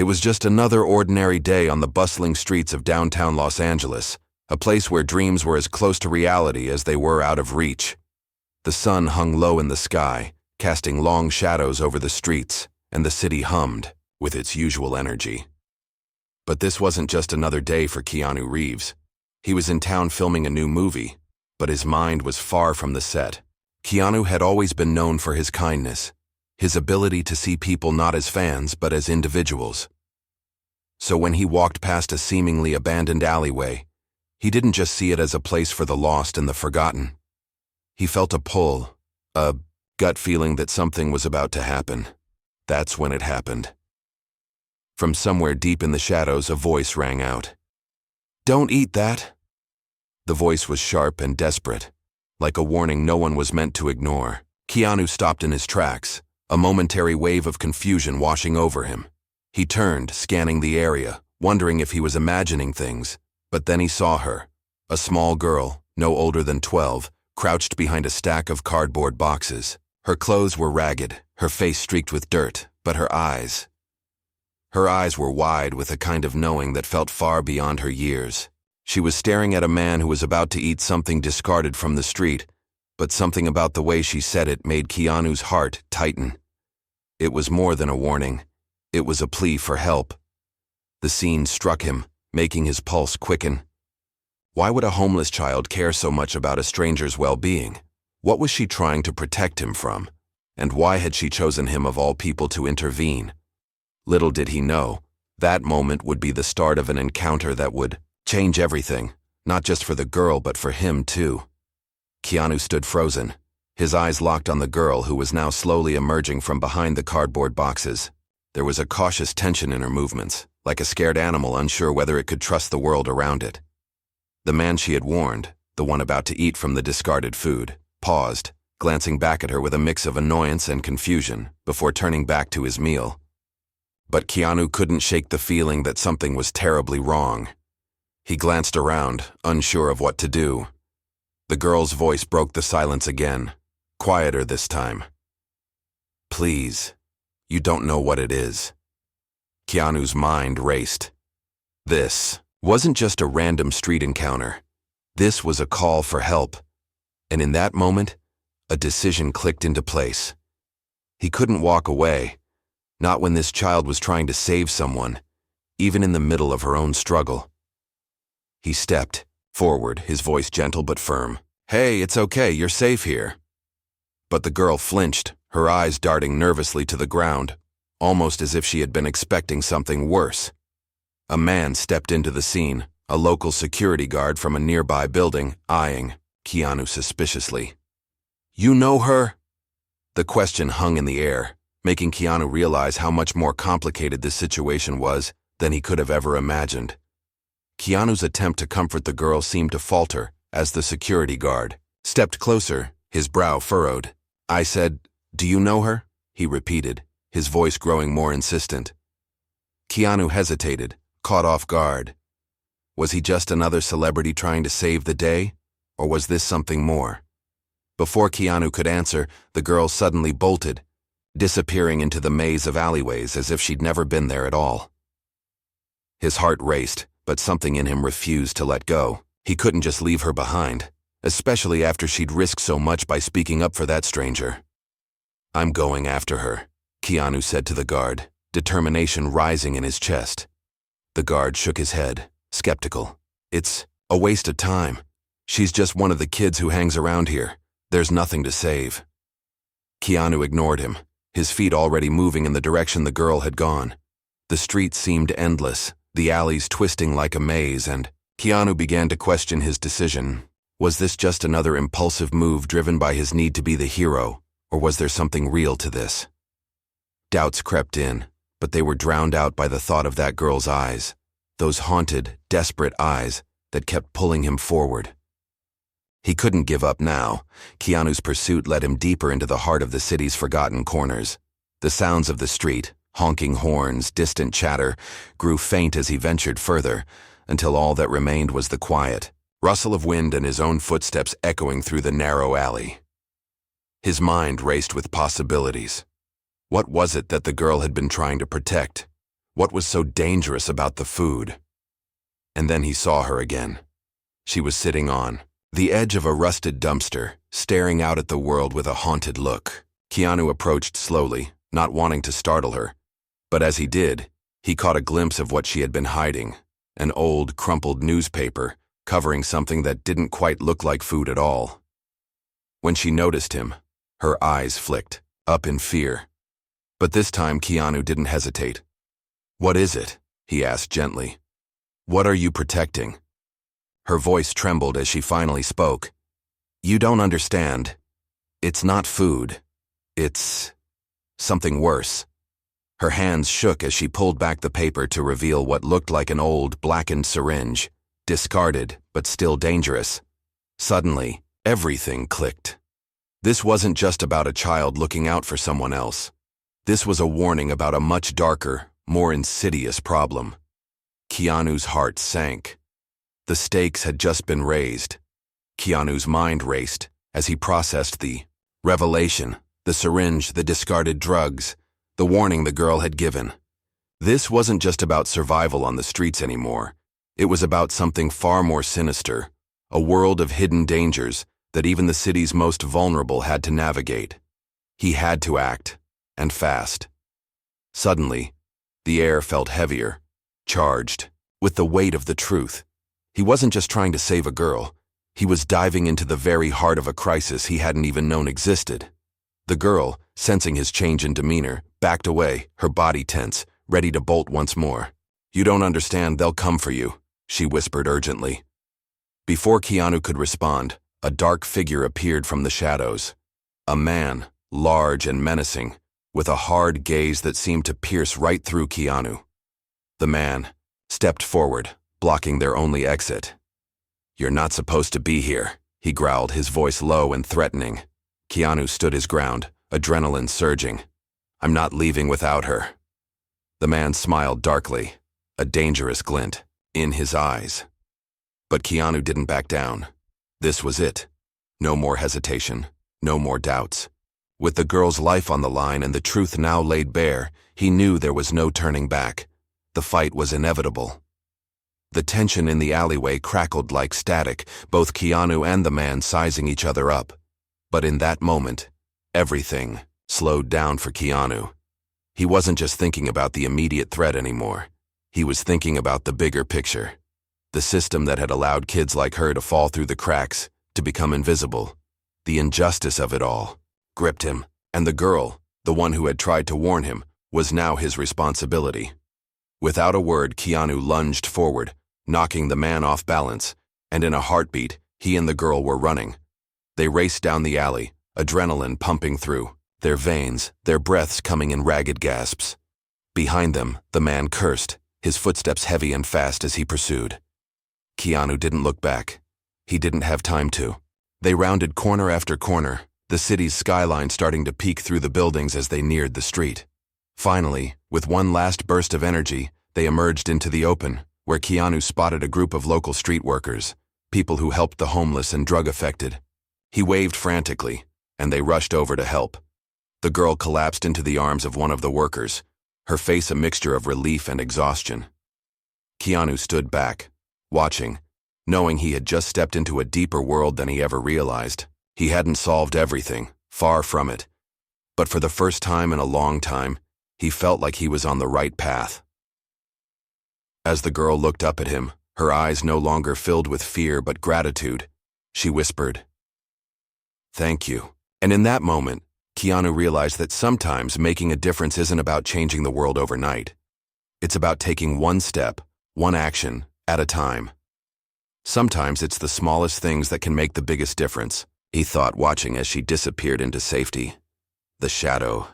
It was just another ordinary day on the bustling streets of downtown Los Angeles, a place where dreams were as close to reality as they were out of reach. The sun hung low in the sky, casting long shadows over the streets, and the city hummed with its usual energy. But this wasn't just another day for Keanu Reeves. He was in town filming a new movie, but his mind was far from the set. Keanu had always been known for his kindness, his ability to see people not as fans but as individuals. So when he walked past a seemingly abandoned alleyway, he didn't just see it as a place for the lost and the forgotten. He felt a pull, a gut feeling that something was about to happen. That's when it happened. From somewhere deep in the shadows, a voice rang out. "Don't eat that!" The voice was sharp and desperate, like a warning no one was meant to ignore. Keanu stopped in his tracks, a momentary wave of confusion washing over him. He turned, scanning the area, wondering if he was imagining things, but then he saw her, a small girl, no older than 12, crouched behind a stack of cardboard boxes. Her clothes were ragged, her face streaked with dirt, but her eyes were wide with a kind of knowing that felt far beyond her years. She was staring at a man who was about to eat something discarded from the street, but something about the way she said it made Keanu's heart tighten. It was more than a warning. It was a plea for help. The scene struck him, making his pulse quicken. Why would a homeless child care so much about a stranger's well-being? What was she trying to protect him from? And why had she chosen him of all people to intervene? Little did he know, that moment would be the start of an encounter that would change everything, not just for the girl but for him too. Keanu stood frozen, his eyes locked on the girl who was now slowly emerging from behind the cardboard boxes. There was a cautious tension in her movements, like a scared animal unsure whether it could trust the world around it. The man she had warned, the one about to eat from the discarded food, paused, glancing back at her with a mix of annoyance and confusion before turning back to his meal. But Keanu couldn't shake the feeling that something was terribly wrong. He glanced around, unsure of what to do. The girl's voice broke the silence again, quieter this time. "Please, you don't know what it is." Keanu's mind raced. This wasn't just a random street encounter. This was a call for help. And in that moment, a decision clicked into place. He couldn't walk away, not when this child was trying to save someone, even in the middle of her own struggle. He stepped forward, his voice gentle but firm. "Hey, it's okay, you're safe here." But the girl flinched, her eyes darting nervously to the ground, almost as if she had been expecting something worse. A man stepped into the scene, a local security guard from a nearby building, eyeing Keanu suspiciously. "You know her?" The question hung in the air, making Keanu realize how much more complicated this situation was than he could have ever imagined. Keanu's attempt to comfort the girl seemed to falter as the security guard stepped closer, his brow furrowed. "I said, do you know her?" he repeated, his voice growing more insistent. Keanu hesitated, caught off guard. Was he just another celebrity trying to save the day, or was this something more? Before Keanu could answer, the girl suddenly bolted, disappearing into the maze of alleyways as if she'd never been there at all. His heart raced, but something in him refused to let go. He couldn't just leave her behind, especially after she'd risked so much by speaking up for that stranger. "I'm going after her," Keanu said to the guard, determination rising in his chest. The guard shook his head, skeptical. "It's a waste of time. She's just one of the kids who hangs around here. There's nothing to save." Keanu ignored him, his feet already moving in the direction the girl had gone. The street seemed endless, the alleys twisting like a maze, and Keanu began to question his decision. Was this just another impulsive move driven by his need to be the hero, or was there something real to this? Doubts crept in, but they were drowned out by the thought of that girl's eyes, those haunted, desperate eyes that kept pulling him forward. He couldn't give up now. Keanu's pursuit led him deeper into the heart of the city's forgotten corners. The sounds of the street, honking horns, distant chatter, grew faint as he ventured further, until all that remained was the quiet, rustle of wind and his own footsteps echoing through the narrow alley. His mind raced with possibilities. What was it that the girl had been trying to protect? What was so dangerous about the food? And then he saw her again. She was sitting on the edge of a rusted dumpster, staring out at the world with a haunted look. Keanu approached slowly, not wanting to startle her. But as he did, he caught a glimpse of what she had been hiding, an old, crumpled newspaper covering something that didn't quite look like food at all. When she noticed him, her eyes flicked, up in fear. But this time Keanu didn't hesitate. "What is it?" he asked gently. "What are you protecting?" Her voice trembled as she finally spoke. "You don't understand. It's not food. It's something worse." Her hands shook as she pulled back the paper to reveal what looked like an old, blackened syringe, discarded, but still dangerous. Suddenly, everything clicked. This wasn't just about a child looking out for someone else. This was a warning about a much darker, more insidious problem. Keanu's heart sank. The stakes had just been raised. Keanu's mind raced as he processed the revelation, the syringe, the discarded drugs, the warning the girl had given. This wasn't just about survival on the streets anymore. It was about something far more sinister, a world of hidden dangers that even the city's most vulnerable had to navigate. He had to act, and fast. Suddenly, the air felt heavier, charged, with the weight of the truth. He wasn't just trying to save a girl. He was diving into the very heart of a crisis he hadn't even known existed. The girl, sensing his change in demeanor, backed away, her body tense, ready to bolt once more. "You don't understand, they'll come for you," she whispered urgently. Before Keanu could respond, a dark figure appeared from the shadows. A man, large and menacing, with a hard gaze that seemed to pierce right through Keanu. The man stepped forward, blocking their only exit. "You're not supposed to be here," he growled, his voice low and threatening. Keanu stood his ground, adrenaline surging. "I'm not leaving without her." The man smiled darkly, a dangerous glint in his eyes. But Keanu didn't back down. This was it. No more hesitation, no more doubts. With the girl's life on the line and the truth now laid bare, he knew there was no turning back. The fight was inevitable. The tension in the alleyway crackled like static, both Keanu and the man sizing each other up. But in that moment, everything slowed down for Keanu. He wasn't just thinking about the immediate threat anymore. He was thinking about the bigger picture. The system that had allowed kids like her to fall through the cracks, to become invisible. The injustice of it all gripped him, and the girl, the one who had tried to warn him, was now his responsibility. Without a word, Keanu lunged forward, knocking the man off balance, and in a heartbeat, he and the girl were running. They raced down the alley, adrenaline pumping through their veins, their breaths coming in ragged gasps. Behind them, the man cursed, his footsteps heavy and fast as he pursued. Keanu didn't look back. He didn't have time to. They rounded corner after corner, the city's skyline starting to peek through the buildings as they neared the street. Finally, with one last burst of energy, they emerged into the open, where Keanu spotted a group of local street workers, people who helped the homeless and drug-affected. He waved frantically, and they rushed over to help. The girl collapsed into the arms of one of the workers, her face a mixture of relief and exhaustion. Keanu stood back, watching, knowing he had just stepped into a deeper world than he ever realized. He hadn't solved everything, far from it. But for the first time in a long time, he felt like he was on the right path. As the girl looked up at him, her eyes no longer filled with fear but gratitude, she whispered, "Thank you." And in that moment, Keanu realized that sometimes making a difference isn't about changing the world overnight. It's about taking one step, one action, at a time. Sometimes it's the smallest things that can make the biggest difference, he thought, watching as she disappeared into safety. The shadow